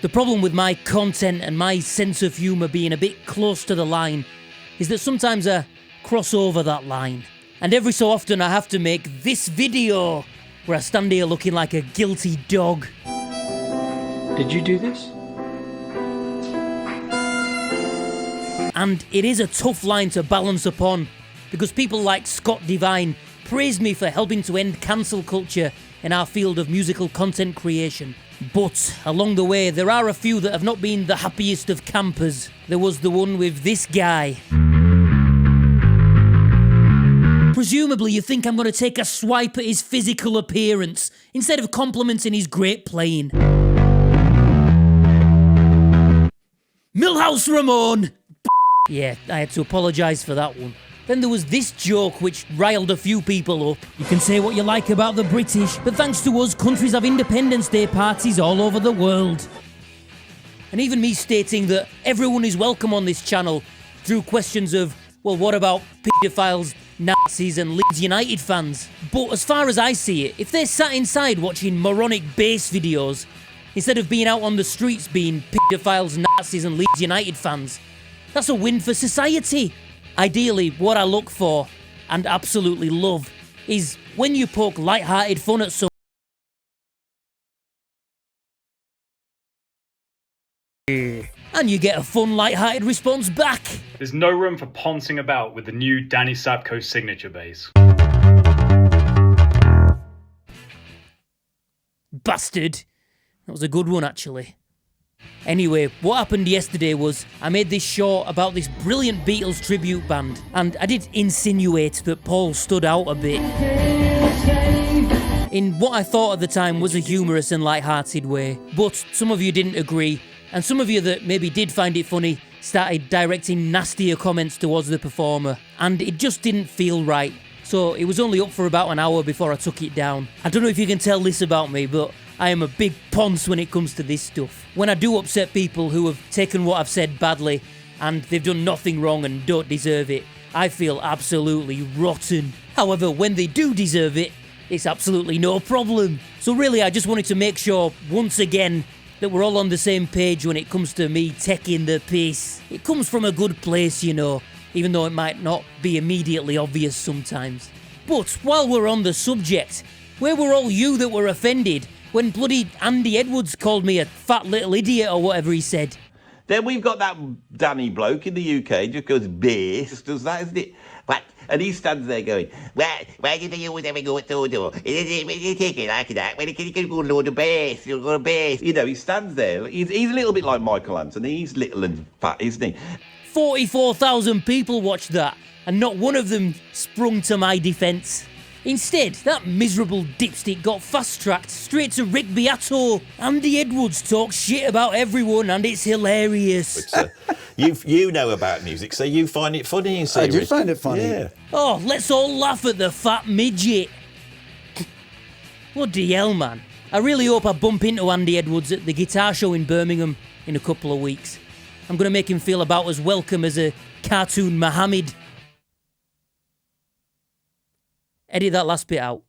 The problem with my content and my sense of humour being a bit close to the line is that sometimes I cross over that line. And every so often I have to make this video where I stand here looking like a guilty dog. Did you do this? And it is a tough line to balance upon, because people like Scott Devine praised me for helping to end cancel culture in our field of musical content creation. But along the way, there are a few that have not been the happiest of campers. There was the one with this guy. Presumably you think I'm going to take a swipe at his physical appearance instead of complimenting his great playing. Millhouse Ramon! Yeah, I had to apologise for that one. Then there was this joke which riled a few people up. You can say what you like about the British, but thanks to us, countries have Independence Day parties all over the world. And even me stating that everyone is welcome on this channel through questions of, well, what about paedophiles, Nazis and Leeds United fans? But as far as I see it, if they're sat inside watching moronic bass videos, instead of being out on the streets being paedophiles, Nazis and Leeds United fans, that's a win for society. Ideally, what I look for, and absolutely love, is when you poke light-hearted fun at someone and you get a fun, light-hearted response back. There's no room for poncing about with the new Danny Sapko signature bass. Bastard. That was a good one, actually. Anyway, what happened yesterday was I made this short about this brilliant Beatles tribute band, and I did insinuate that Paul stood out a bit in what I thought at the time was a humorous and light-hearted way. But some of you didn't agree, and some of you that maybe did find it funny started directing nastier comments towards the performer, and it just didn't feel right. So it was only up for about an hour before I took it down. I don't know if you can tell this about me, but I am a big ponce when it comes to this stuff. When I do upset people who have taken what I've said badly and they've done nothing wrong and don't deserve it, I feel absolutely rotten. However, when they do deserve it, it's absolutely no problem. So really, I just wanted to make sure, once again, that we're all on the same page when it comes to me taking the piss. It comes from a good place, you know, even though it might not be immediately obvious sometimes. But while we're on the subject, where were all you that were offended when bloody Andy Edwards called me a fat little idiot or whatever he said? Then we've got that Danny bloke in the UK, just goes bass, does that, isn't it? What? And he stands there going, why do you think you would ever go to do? You take it like that, when you can go load of bass, you'll go to bass. You know, he stands there, he's a little bit like Michael Anthony, he's little and fat, isn't he? 44,000 people watched that, and not one of them sprung to my defence. Instead, that miserable dipstick got fast-tracked straight to Rick Beato. Andy Edwards talks shit about everyone and it's hilarious. You know about music, so you find it funny, you say. I do find it funny. Yeah. Oh, let's all laugh at the fat midget. Bloody hell, man. I really hope I bump into Andy Edwards at the guitar show in Birmingham in a couple of weeks. I'm going to make him feel about as welcome as a cartoon Mohammed. Edit that last bit out.